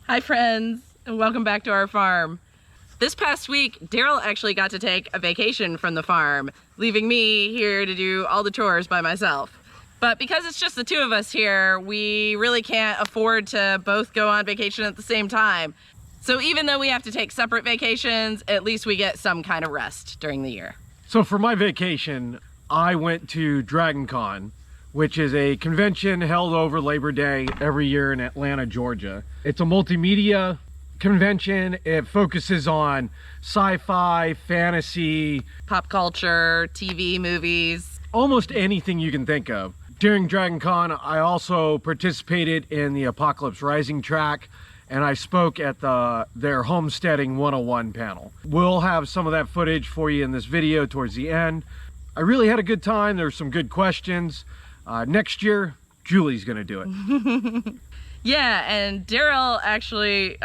Hi friends, and welcome back to our farm. This past week, Daryl actually got to take a vacation from the farm, leaving me here to do all the chores by myself. But because it's just the two of us here, we really can't afford to both go on vacation at the same time. So even though we have to take separate vacations, at least we get some kind of rest during the year. So for my vacation, I went to DragonCon, which is a convention held over Labor Day every year in Atlanta, Georgia. It's a multimedia convention. It focuses on sci-fi, fantasy, Pop culture, TV, movies. almost anything you can think of. During DragonCon, I also participated in the Apocalypse Rising track, and I spoke at their Homesteading 101 panel. We'll have some of that footage for you in this video towards the end. I really had a good time. There were some good questions. Next year, Julie's gonna do it. Yeah, and Daryl actually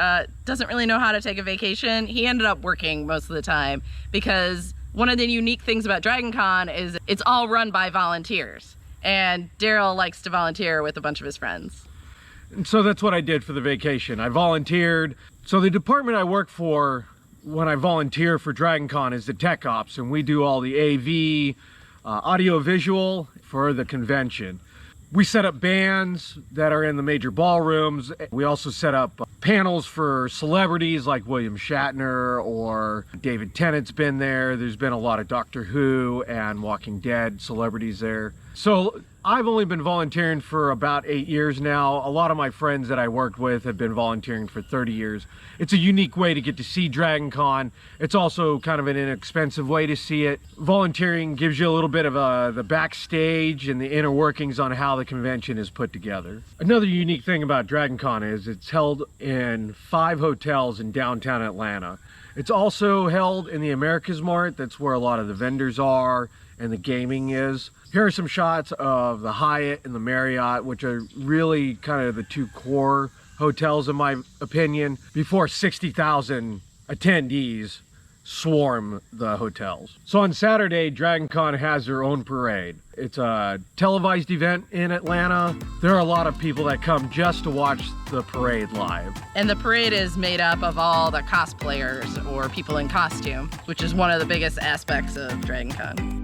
doesn't really know how to take a vacation. He ended up working most of the time because one of the unique things about DragonCon is it's all run by volunteers. And Daryl likes to volunteer with a bunch of his friends. And so that's what I did for the vacation. I volunteered. So the department I work for when I volunteer for DragonCon is the tech ops, and we do all the AV, audio visual for the convention. We set up bands that are in the major ballrooms. We also set up panels for celebrities like William Shatner or David Tennant's been there. There's been a lot of Doctor Who and Walking Dead celebrities there. So I've only been volunteering for about 8 years now. A lot of my friends that I worked with have been volunteering for 30 years. It's a unique way to get to see DragonCon. It's also kind of an inexpensive way to see it. Volunteering gives you a little bit of the backstage and the inner workings on how the convention is put together. Another unique thing about DragonCon is it's held in 5 hotels in downtown Atlanta. It's also held in the America's Mart. That's where a lot of the vendors are and the gaming is. Here are some shots of the Hyatt and the Marriott, which are really kind of the 2 core hotels in my opinion, before 60,000 attendees swarm the hotels. So on Saturday, DragonCon has their own parade. It's a televised event in Atlanta. There are a lot of people that come just to watch the parade live. And the parade is made up of all the cosplayers or people in costume, which is one of the biggest aspects of DragonCon.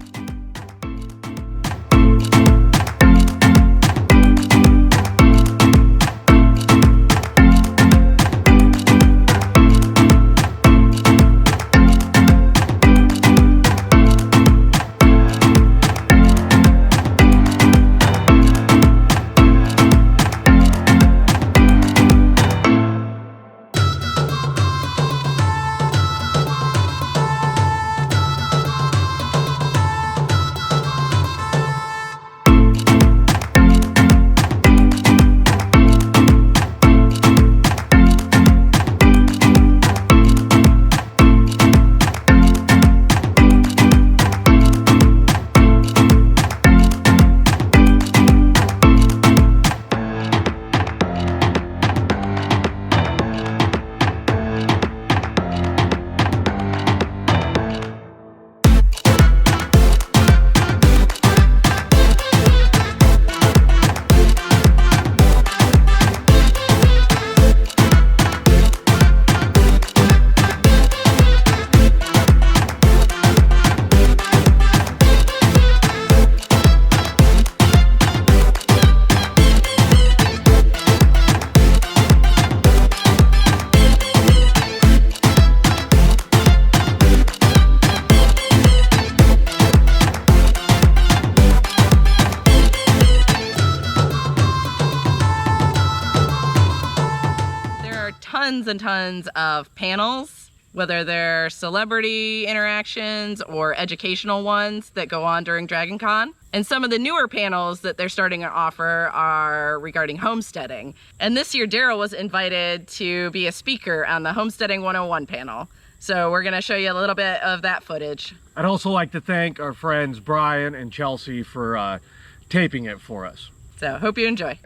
Tons and tons of panels, whether they're celebrity interactions or educational ones that go on during DragonCon. And some of the newer panels that they're starting to offer are regarding homesteading. And this year, Daryl was invited to be a speaker on the Homesteading 101 panel. So we're gonna show you a little bit of that footage. I'd also like to thank our friends Brian and Chelsea for taping it for us. So hope you enjoy.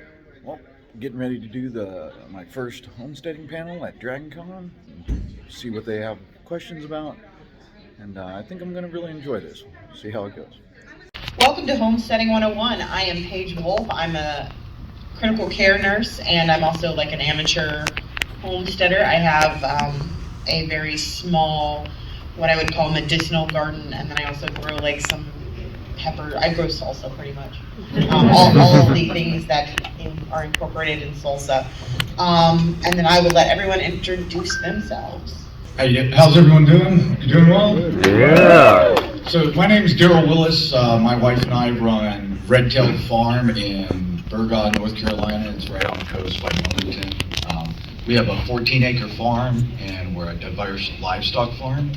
Well, getting ready to do my first homesteading panel at DragonCon. See what they have questions about. And I think I'm going to really enjoy this. See how it goes. Welcome to Homesteading 101. I am Paige Wolf. I'm a critical care nurse, and I'm also like an amateur homesteader. I have a very small, what I would call medicinal garden, and then I also grow like some pepper. I grow salsa pretty much. All of the things that are incorporated in salsa. And then I will let everyone introduce themselves. Hey, how's everyone doing? You doing well? Yeah. So my name is Daryl Willis. My wife and I run Red-tailed Farm in Burgod, North Carolina. It's right on the coast by Wilmington. We have a 14-acre farm, and we're a diverse livestock farm.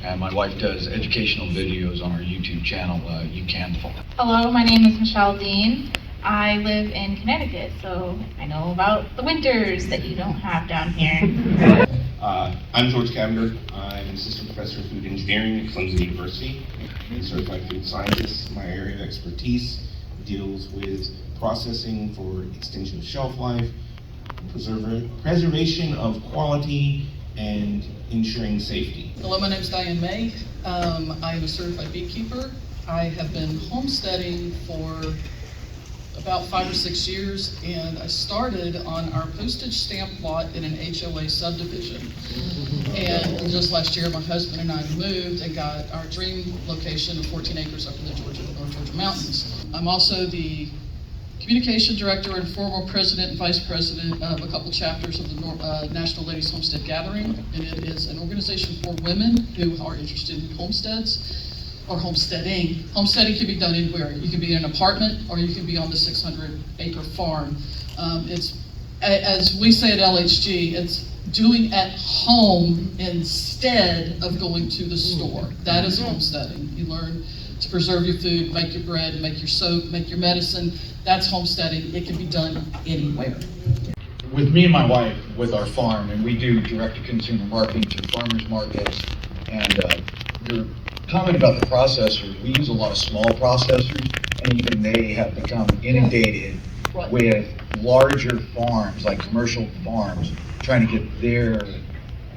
And my wife does educational videos on our YouTube channel, You Can Farm. Hello, my name is Michelle Dean. I live in Connecticut, so I know about the winters that you don't have down here. I'm George Cavender. I'm an assistant professor of food engineering at Clemson University. I'm a certified food scientist. My area of expertise deals with processing for extension of shelf life, preservation of quality, and ensuring safety. Hello, my name is Diane May. I am a certified beekeeper. I have been homesteading for about 5 or 6 years, and I started on our postage stamp lot in an HOA subdivision. And just last year, my husband and I moved and got our dream location of 14 acres up in the North Georgia mountains. I'm also the communication director and former president and vice president of a couple chapters of the National Ladies Homestead Gathering, and it is an organization for women who are interested in homesteads or homesteading. Homesteading can be done anywhere. You can be in an apartment or you can be on the 600-acre farm. It's, as we say at LHG, it's doing at home instead of going to the store. That is homesteading. You learn to preserve your food, make your bread, make your soap, make your medicine. That's homesteading. It can be done anywhere. With me and my wife, with our farm, and we do direct-to-consumer marketing to farmers markets, and your comment about the processors, we use a lot of small processors, and even they have become inundated with larger farms, like commercial farms, trying to get their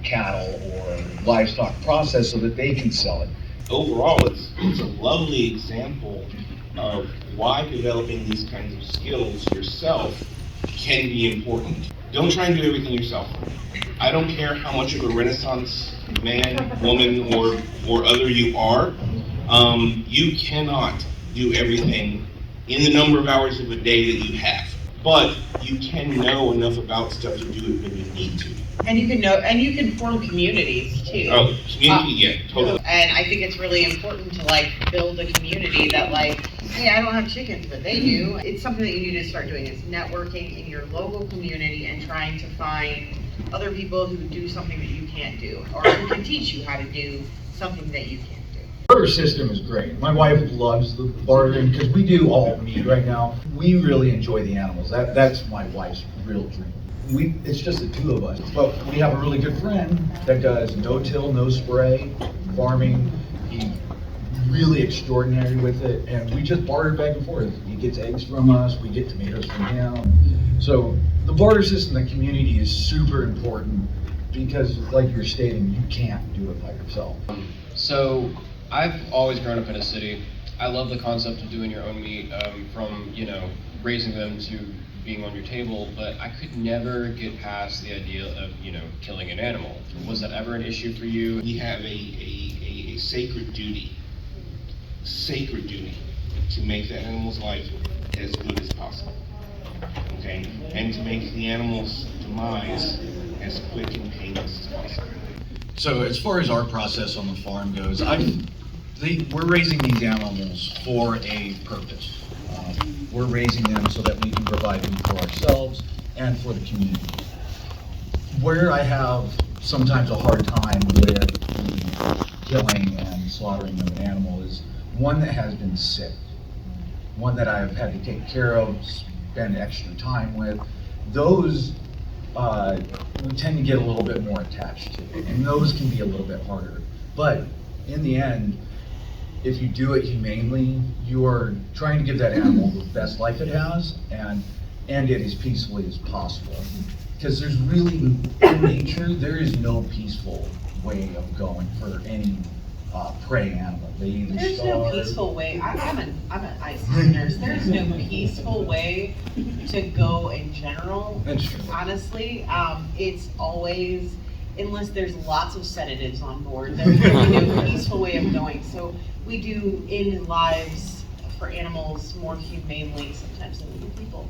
cattle or livestock processed so that they can sell it. Overall, it's a lovely example of why developing these kinds of skills yourself can be important. Don't try and do everything yourself. I don't care how much of a Renaissance man, woman, or other you are. You cannot do everything in the number of hours of a day that you have. But you can know enough about stuff to do it when you need to. And you can know, and you can form communities too. Oh, community, yeah, totally. And I think it's really important to like build a community that like, hey, I don't have chickens, but they do. It's something that you need to start doing is networking in your local community and trying to find other people who do something that you can't do, or who can teach you how to do something that you can't do. The barter system is great. My wife loves the bartering because we do all meat right now. We really enjoy the animals. That's my wife's real dream. It's just the two of us, but we have a really good friend that does no-till, no-spray farming. He's really extraordinary with it, and we just barter back and forth. He gets eggs from us, we get tomatoes from him. So the barter system in the community is super important because, like you're stating, you can't do it by yourself. So I've always grown up in a city. I love the concept of doing your own meat, from raising them to being on your table, but I could never get past the idea of killing an animal. Was that ever an issue for you? We have a sacred duty to make the animal's life as good as possible, okay? And to make the animal's demise as quick and painless as possible. So as far as our process on the farm goes, we're raising these animals for a purpose. We're raising them so that we can provide them for ourselves and for the community. Where I have sometimes a hard time with the killing and slaughtering of an animal is one that has been sick, one that I've had to take care of, spend extra time with. Those we tend to get a little bit more attached to, and those can be a little bit harder. But in the end, if you do it humanely, you are trying to give that animal the best life it has and end it as peacefully as possible. Because there's really, in nature, there is no peaceful way of going for any prey animal. They either There's starve. no peaceful way. I'm an ICU nurse. There's no peaceful way to go in general. That's true. Honestly, it's always, unless there's lots of sedatives on board, there's really no peaceful way of going. So we do end lives for animals more humanely sometimes than we do people.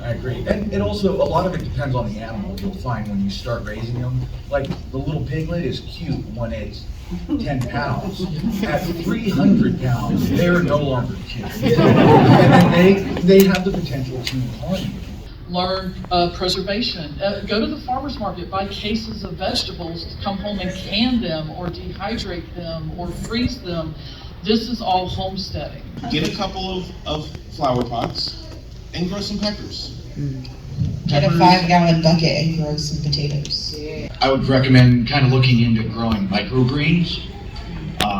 I agree. And also, a lot of it depends on the animal. You'll find when you start raising them, like the little piglet is cute when it's 10 pounds. At 300 pounds, they're no longer cute. And then they have the potential to harm you. Learn preservation. Go to the farmer's market, buy cases of vegetables, come home and can them or dehydrate them or freeze them. This is all homesteading. Get a couple of flower pots and grow some peppers. Get a 5-gallon bucket and grow some potatoes. I would recommend kind of looking into growing microgreens,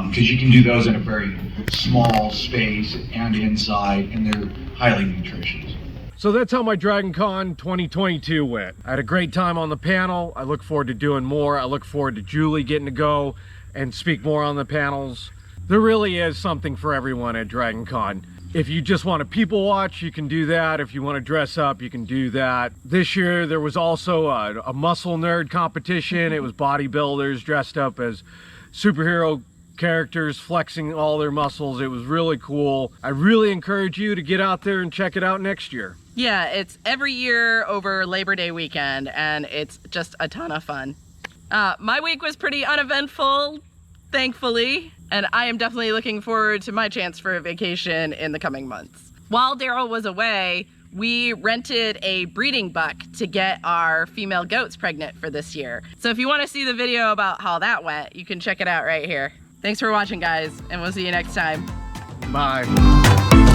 because you can do those in a very small space and inside, and they're highly nutritious. So that's how my DragonCon 2022 went. I had a great time on the panel. I look forward to doing more. I look forward to Julie getting to go and speak more on the panels. There really is something for everyone at DragonCon. If you just want to people watch, you can do that. If you want to dress up, you can do that. This year, there was also a muscle nerd competition. It was bodybuilders dressed up as superhero characters, flexing all their muscles. It was really cool. I really encourage you to get out there and check it out next year. Yeah, it's every year over Labor Day weekend, and it's just a ton of fun. My week was pretty uneventful, thankfully, and I am definitely looking forward to my chance for a vacation in the coming months. While Daryl was away, we rented a breeding buck to get our female goats pregnant for this year. So if you want to see the video about how that went, you can check it out right here. Thanks for watching, guys, and we'll see you next time. Bye.